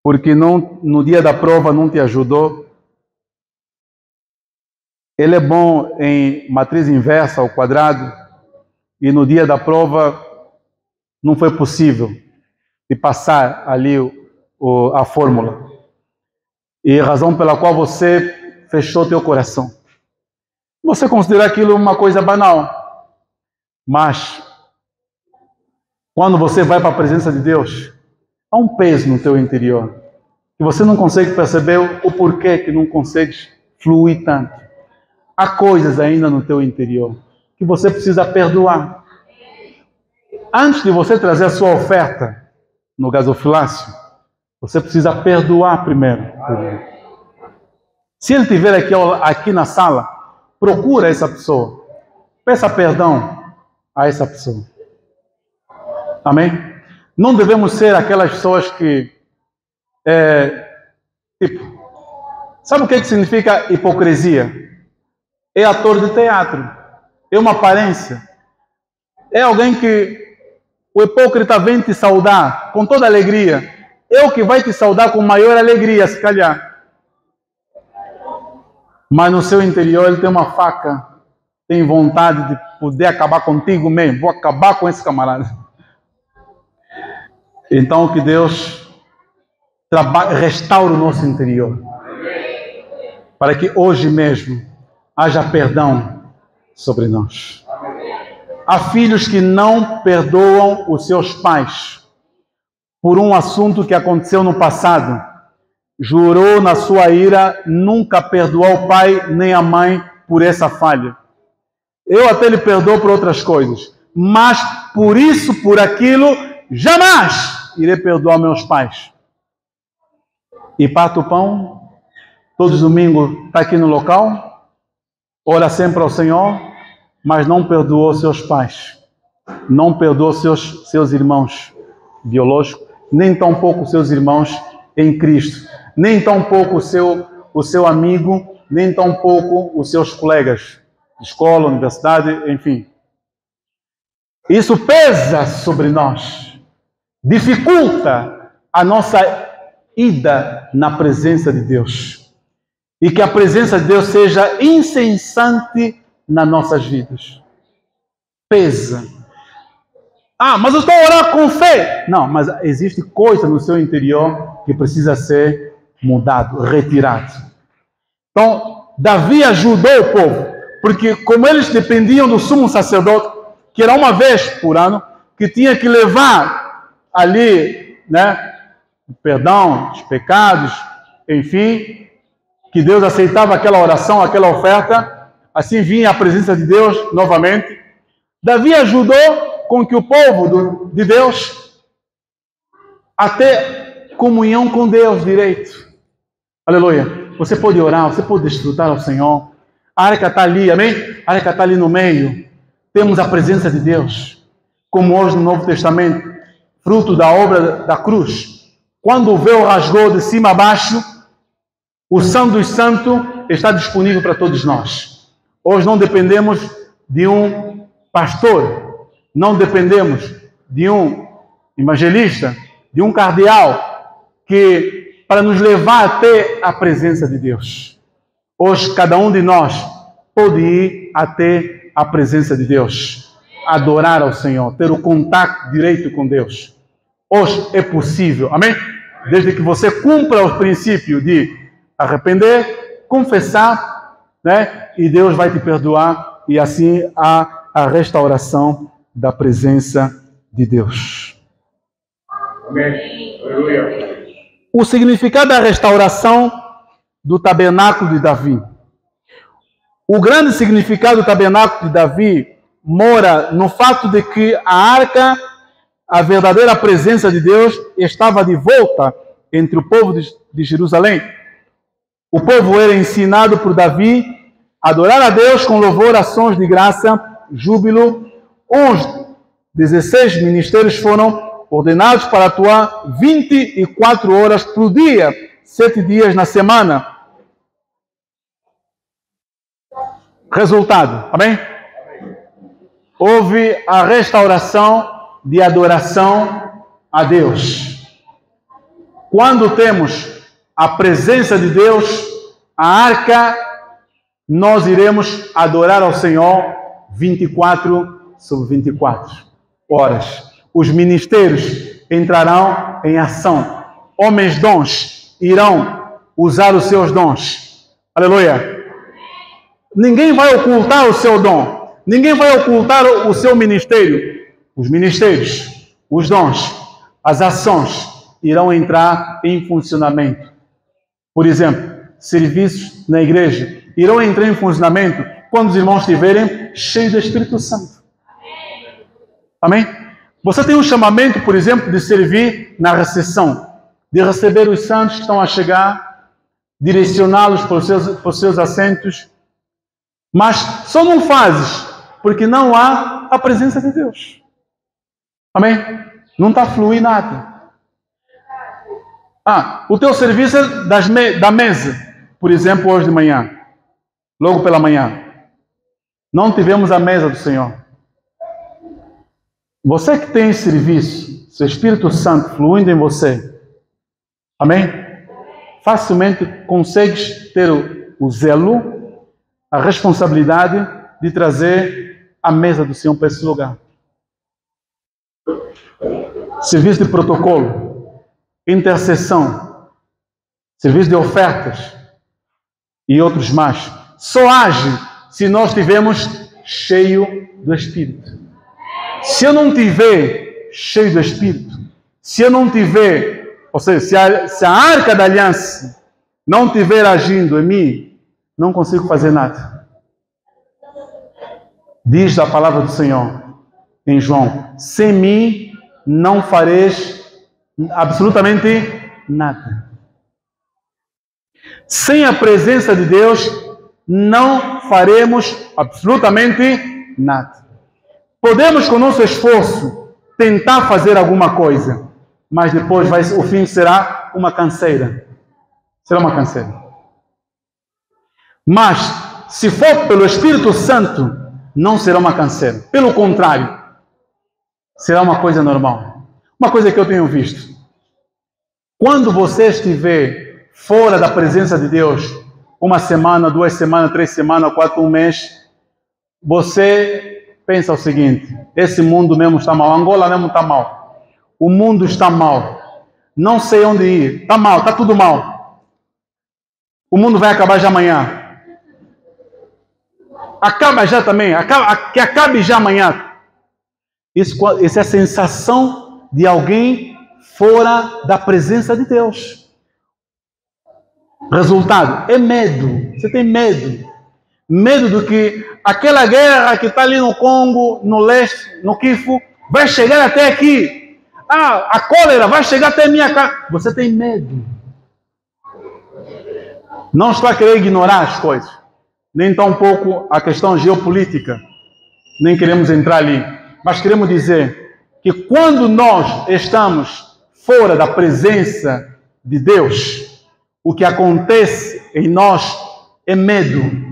Speaker 1: porque no dia da prova não te ajudou. Ele é bom em matriz inversa ao quadrado e no dia da prova não foi possível de passar ali a fórmula. E a razão pela qual você fechou teu coração. Você considera aquilo uma coisa banal. Mas, quando você vai para a presença de Deus, há um peso no teu interior. Que você não consegue perceber o porquê que não consegues fluir tanto. Há coisas ainda no teu interior que você precisa perdoar. Antes de você trazer a sua oferta no gasofilácio, você precisa perdoar primeiro. Se ele estiver aqui na sala, procura essa pessoa. Peça perdão a essa pessoa. Amém? Não devemos ser aquelas pessoas que... sabe o que significa hipocrisia? É ator de teatro. É uma aparência. É alguém que o hipócrita vem te saudar com toda alegria. É o que vai te saudar com maior alegria, se calhar. Mas no seu interior ele tem uma faca, tem vontade de poder acabar contigo mesmo. Vou acabar com esse camarada. Então que Deus restaure o nosso interior. Para que hoje mesmo haja perdão sobre nós. Há filhos que não perdoam os seus pais por um assunto que aconteceu no passado. Jurou na sua ira nunca perdoar o pai nem a mãe por essa falha. Eu até lhe perdoo por outras coisas, mas por isso, por aquilo, jamais irei perdoar meus pais. E parto o pão, todos os domingos está aqui no local, ora sempre ao Senhor, mas não perdoou seus pais, não perdoou seus irmãos biológicos, nem tampouco seus irmãos em Cristo, nem tampouco o seu amigo, nem tampouco os seus colegas de escola, universidade, enfim. Isso pesa sobre nós, dificulta a nossa ida na presença de Deus. E que a presença de Deus seja incessante nas nossas vidas. Pesa. Mas eu estou a orar com fé. Não, mas existe coisa no seu interior que precisa ser mudado, retirado. Então, Davi ajudou o povo, porque como eles dependiam do sumo sacerdote, que era uma vez por ano, que tinha que levar ali, o perdão dos pecados, enfim, que Deus aceitava aquela oração, aquela oferta, assim vinha a presença de Deus novamente. Davi ajudou com que o povo de Deus até comunhão com Deus direito. Aleluia. Você pode orar, você pode desfrutar ao Senhor. A arca está ali, amém? A arca está ali no meio. Temos a presença de Deus. Como hoje no Novo Testamento, fruto da obra da cruz. Quando o véu rasgou de cima a baixo, o Santo dos Santos está disponível para todos nós. Hoje não dependemos de um pastor, não dependemos de um evangelista, de um cardeal, que para nos levar até a presença de Deus. Hoje cada um de nós pode ir até a presença de Deus, adorar ao Senhor, ter o contato direito com Deus. Hoje é possível, amém? Desde que você cumpra o princípio de arrepender, confessar, e Deus vai te perdoar, e assim há a restauração da presença de Deus.
Speaker 2: Amém. Aleluia.
Speaker 1: O significado da restauração do tabernáculo de Davi. O grande significado do tabernáculo de Davi mora no fato de que a arca, a verdadeira presença de Deus, estava de volta entre o povo de Jerusalém. O povo era ensinado por Davi a adorar a Deus com louvor, ações de graça, júbilo. Os 16 ministérios foram ordenados para atuar 24 horas por dia, 7 dias na semana. Resultado, amém? Houve a restauração de adoração a Deus. Quando temos a presença de Deus, a arca, nós iremos adorar ao Senhor 24 sobre 24 horas. Os ministérios entrarão em ação. Homens dons irão usar os seus dons. Aleluia. Ninguém vai ocultar o seu dom. Ninguém vai ocultar o seu ministério. Os ministérios, os dons, as ações irão entrar em funcionamento. Por exemplo, serviços na igreja irão entrar em funcionamento quando os irmãos estiverem cheios do Espírito Santo. Amém? Você tem um chamamento, por exemplo, de servir na recepção, de receber os santos que estão a chegar, direcioná-los para os seus assentos, mas só não fazes porque não há a presença de Deus. Amém? Não está a fluir nada. O teu serviço é da mesa, por exemplo, hoje de manhã, logo pela manhã. Não tivemos a mesa do Senhor. Você que tem serviço, se o Espírito Santo fluindo em você, amém? Facilmente consegues ter o zelo, a responsabilidade de trazer a mesa do Senhor para esse lugar. Serviço de protocolo, intercessão, serviço de ofertas e outros mais. Só age se nós estivermos cheio do Espírito. Se eu não tiver cheio do Espírito, se eu não tiver, ou seja, se a arca da aliança não estiver agindo em mim, não consigo fazer nada. Diz a palavra do Senhor em João: sem mim não fareis absolutamente nada. Sem a presença de Deus não faremos absolutamente nada. Podemos, com o nosso esforço, tentar fazer alguma coisa, mas depois o fim será uma canseira. Será uma canseira. Mas, se for pelo Espírito Santo, não será uma canseira. Pelo contrário, será uma coisa normal. Uma coisa que eu tenho visto. Quando você estiver fora da presença de Deus, 1 semana, 2 semanas, 3 semanas, 4, 1 mês, você pensa o seguinte: esse mundo mesmo está mal, Angola mesmo está mal, o mundo está mal, não sei onde ir, está mal, está tudo mal, o mundo vai acabar já amanhã, acaba já também, que acabe já amanhã. Isso é a sensação de alguém fora da presença de Deus. Resultado é medo. Você tem medo. Medo do que aquela guerra que está ali no Congo, no leste, no Kivu, vai chegar até aqui. A cólera vai chegar até minha casa. Você tem medo. Não estou a querer ignorar as coisas. Nem tão pouco a questão geopolítica. Nem queremos entrar ali. Mas queremos dizer que quando nós estamos fora da presença de Deus, o que acontece em nós é medo.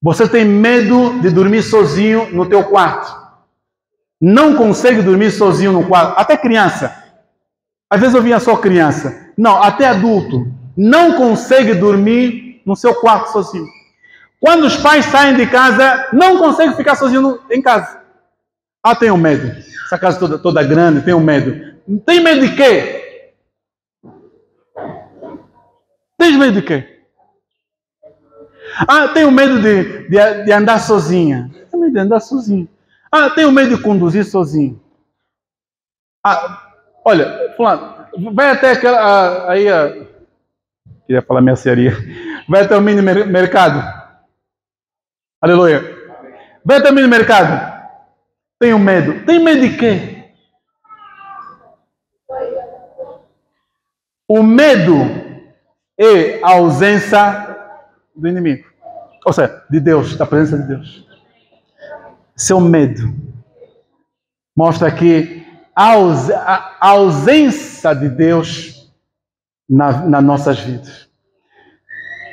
Speaker 1: Você tem medo de dormir sozinho no teu quarto. Não consegue dormir sozinho no quarto. Até criança. Às vezes eu vinha só criança. Não, até adulto. Não consegue dormir no seu quarto sozinho. Quando os pais saem de casa, não consegue ficar sozinho em casa. Tenho medo. Essa casa toda grande, tenho medo. Tem medo de quê? Tem medo de quê? Tenho medo de andar sozinha. Tenho medo de andar sozinho. Tenho medo de conduzir sozinho. Olha, fulano, vai até aquela... queria falar mercearia. Vai até o mini mercado. Aleluia. Vai até o mini mercado. Tenho medo. Tem medo de quê? O medo é a ausência do inimigo. Ou seja, de Deus, da presença de Deus. Seu medo mostra que a ausência de Deus nas nossas vidas.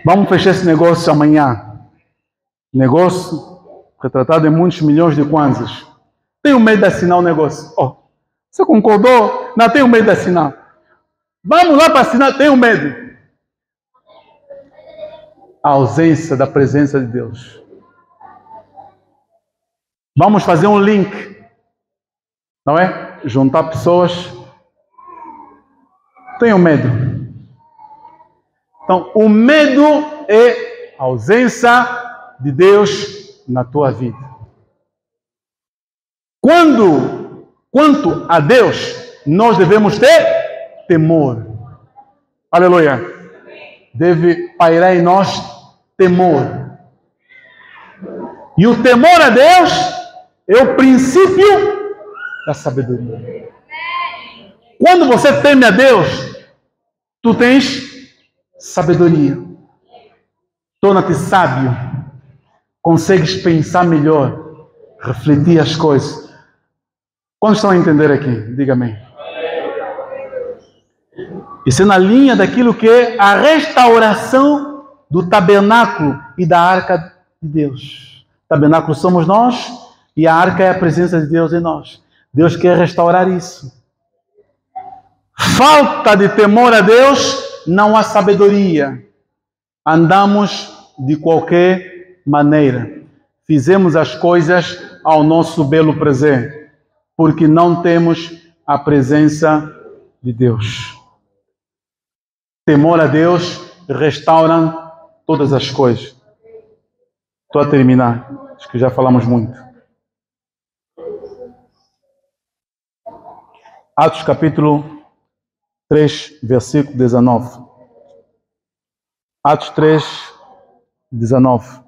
Speaker 1: Vamos fechar esse negócio amanhã. Negócio retratado em muitos milhões de kwanzas. Tenho medo de assinar o negócio. Você concordou? Não, tenho medo de assinar. Vamos lá para assinar, tenho medo. A ausência da presença de Deus. Vamos fazer um link. Não é? Juntar pessoas. Tenho medo. Então, o medo é a ausência de Deus na tua vida. Quanto a Deus, nós devemos ter temor. Aleluia. Deve pairar em nós temor. E o temor a Deus é o princípio da sabedoria. Quando você teme a Deus, tu tens sabedoria. Torna-te sábio. Consegues pensar melhor, refletir as coisas. Quantos estão a entender aqui? Diga amém. Isso é na linha daquilo que é a restauração do tabernáculo e da arca de Deus. O tabernáculo somos nós e a arca é a presença de Deus em nós. Deus quer restaurar isso. Falta de temor a Deus, não há sabedoria. Andamos de qualquer maneira. Fizemos as coisas ao nosso belo prazer, porque não temos a presença de Deus. Temor a Deus restaura todas as coisas. Estou a terminar. Acho que já falamos muito. Atos capítulo 3, versículo 19. Atos 3, 19.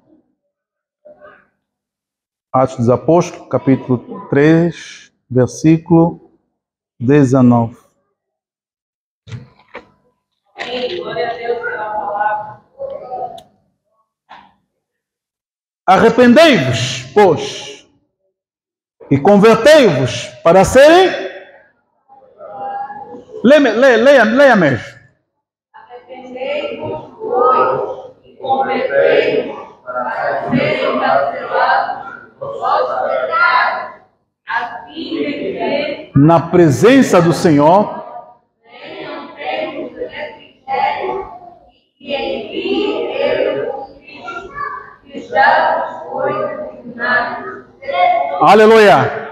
Speaker 1: Atos dos Apóstolos, capítulo 3, versículo 19.
Speaker 2: Glória a Deus pela palavra.
Speaker 1: Arrependei-vos, pois, e convertei-vos para serem... Leia mesmo.
Speaker 2: Arrependei-vos, pois, e convertei-vos para serem cancelados os vossos pecados, a fim de que
Speaker 1: Na presença do Senhor,
Speaker 2: tenham tempos de refrigério e envie Ele o Cristo, que já vos foi designado.
Speaker 1: aleluia.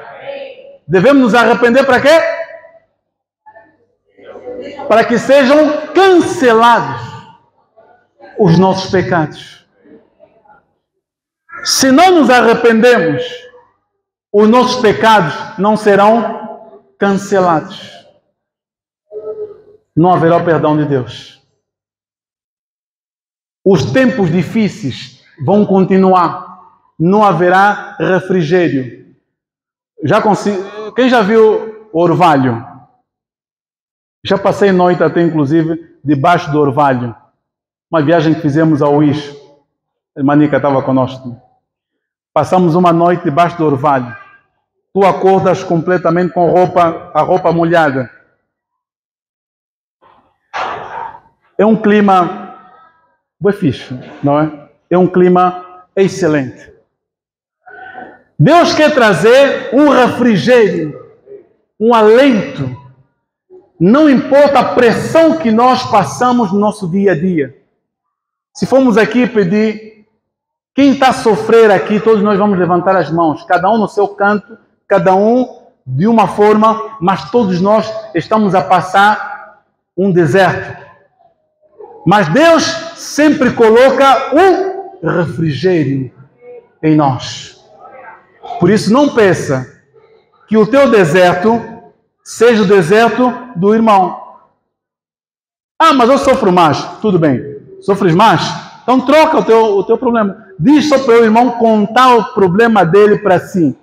Speaker 1: Devemos nos arrepender para quê? Para que sejam cancelados os nossos pecados. Se não nos arrependemos, os nossos pecados não serão cancelados. Não haverá o perdão de Deus. Os tempos difíceis vão continuar. Não haverá refrigério. Quem já viu o orvalho? Já passei noite até, inclusive, debaixo do orvalho. Uma viagem que fizemos ao Uís. A Manica estava conosco. Passamos uma noite debaixo do orvalho. Tu acordas completamente com a roupa molhada. É um clima bem fixe, não é? É um clima excelente. Deus quer trazer um refrigério, um alento. Não importa a pressão que nós passamos no nosso dia a dia. Se formos aqui pedir, quem está a sofrer aqui, todos nós vamos levantar as mãos, cada um no seu canto, cada um de uma forma, mas todos nós estamos a passar um deserto. Mas Deus sempre coloca um refrigério em nós. Por isso não pensa que o teu deserto seja o deserto do irmão. Ah, mas eu sofro mais. Tudo bem. Sofres mais? Então troca o teu problema. Diz só para o irmão contar o problema dele para si.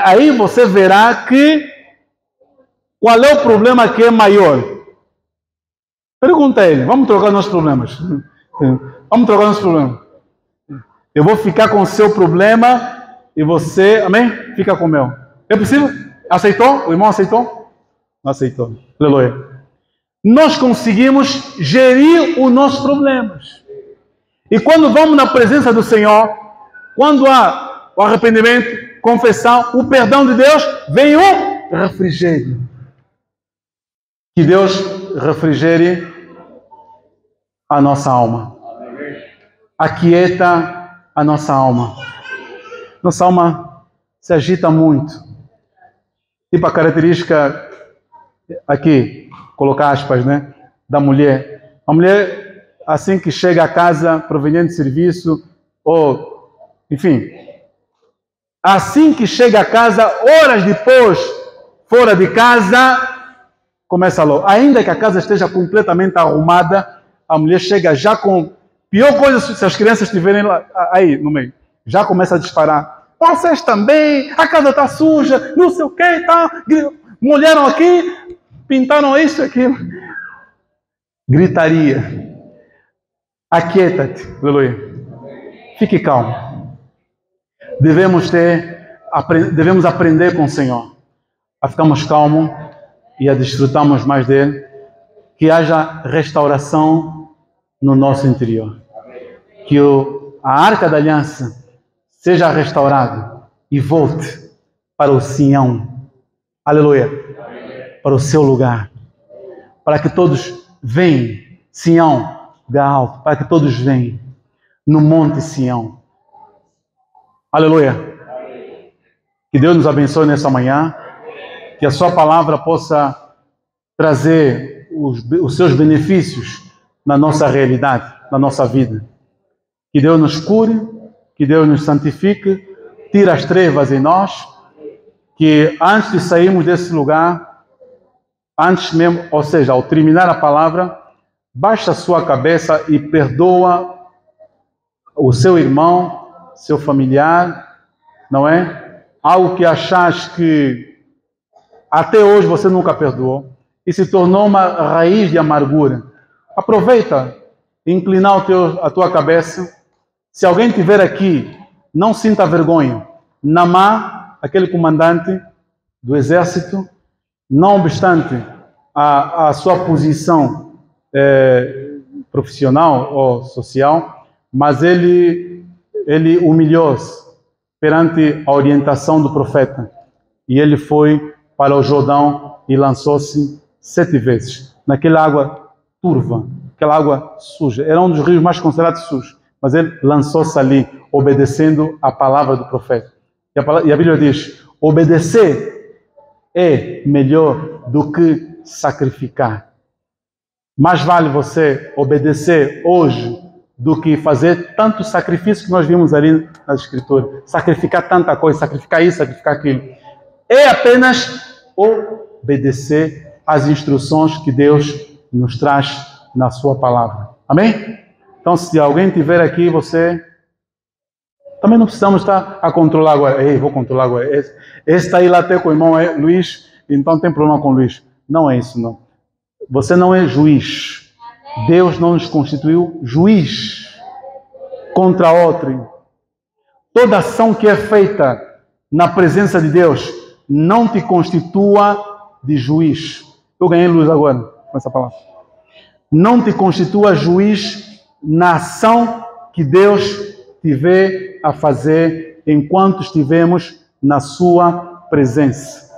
Speaker 1: Aí você verá qual é o problema que é maior. Pergunta a ele. Vamos trocar nossos problemas. Vamos trocar nossos problemas. Eu vou ficar com o seu problema e você, amém? Fica com o meu. É possível? Aceitou? O irmão aceitou? Não aceitou. Aleluia. Nós conseguimos gerir os nossos problemas. E quando vamos na presença do Senhor, quando há o arrependimento, confissão, o perdão de Deus, vem o refrigério. Que Deus refrigere a nossa alma. Aquieta a nossa alma. Nossa alma se agita muito. Tipo a característica aqui, colocar aspas, né? Da mulher. A mulher, assim que chega a casa, proveniente de serviço, ou, enfim, assim que chega a casa, horas depois, fora de casa, começa logo. Ainda que a casa esteja completamente arrumada, a mulher chega já com... Pior coisa se as crianças estiverem lá, aí no meio. Já começa a disparar. Vocês também, a casa está suja, não sei o que, tá? Molharam aqui, pintaram isso aqui. Gritaria. Aquieta-te, aleluia. Fique calmo. Devemos aprender com o Senhor a ficarmos calmos e a desfrutarmos mais dele. Que haja restauração no nosso interior. Que a Arca da Aliança seja restaurada e volte para o Sião. Aleluia. Para o seu lugar. Para que todos venham. Sião, lugar alto. Para que todos venham no Monte Sião. Aleluia. Que Deus nos abençoe nessa manhã. Que a sua palavra possa trazer os seus benefícios na nossa realidade, na nossa vida. Que Deus nos cure, que Deus nos santifique, tire as trevas em nós, que antes de sairmos desse lugar, antes mesmo, ou seja, ao terminar a palavra, baixe a sua cabeça e perdoa o seu irmão, seu familiar, não é? Algo que achas que até hoje você nunca perdoou e se tornou uma raiz de amargura. Aproveita e inclinar a tua cabeça. Se alguém estiver aqui, não sinta vergonha. Namá, aquele comandante do exército, não obstante a sua posição profissional ou social, mas ele humilhou-se perante a orientação do profeta. E ele foi para o Jordão e lançou-se 7 vezes naquela água turva, aquela água suja. Era um dos rios mais considerados sujos, mas ele lançou-se ali, obedecendo a palavra do profeta. E a Bíblia diz, obedecer é melhor do que sacrificar. Mais vale você obedecer hoje do que fazer tanto sacrifício que nós vimos ali nas Escrituras. Sacrificar tanta coisa, sacrificar isso, sacrificar aquilo. É apenas obedecer às instruções que Deus nos traz na sua palavra. Amém? Então, se alguém estiver aqui, você... Também não precisamos estar a controlar agora. Ei, vou controlar agora. Esse está aí lá até com o irmão Luís, então tem problema com o Luís. Não é isso, não. Você não é juiz. Deus não nos constituiu juiz contra outro. Toda ação que é feita na presença de Deus não te constitua de juiz. Eu ganhei luz agora com essa palavra. Não te constitua juiz na ação que Deus tiver a fazer enquanto estivemos na sua presença.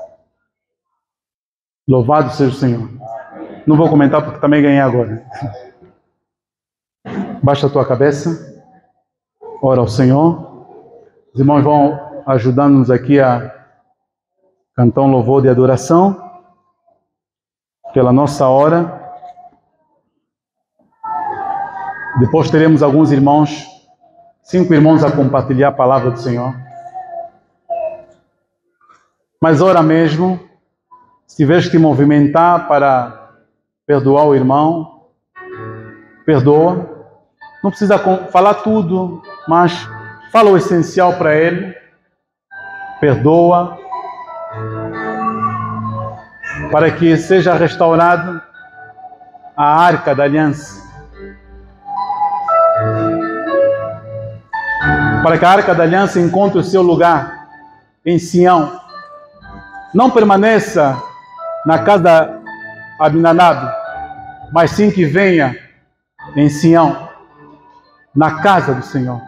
Speaker 1: Louvado seja o Senhor. Não vou comentar porque também ganhei agora. Baixa a tua cabeça. Ora ao Senhor. Os irmãos vão ajudando-nos aqui a cantar um louvor de adoração pela nossa hora. Depois teremos alguns irmãos, 5 irmãos a compartilhar a palavra do Senhor. Mas ora mesmo, se tiveres que te movimentar para perdoar o irmão, perdoa. Não precisa falar tudo, mas fala o essencial para ele. Perdoa. Para que seja restaurado a arca da aliança. Para que a arca da aliança encontre o seu lugar em Sião. Não permaneça na casa da Abinadab, mas sim que venha em Sião, na casa do Senhor.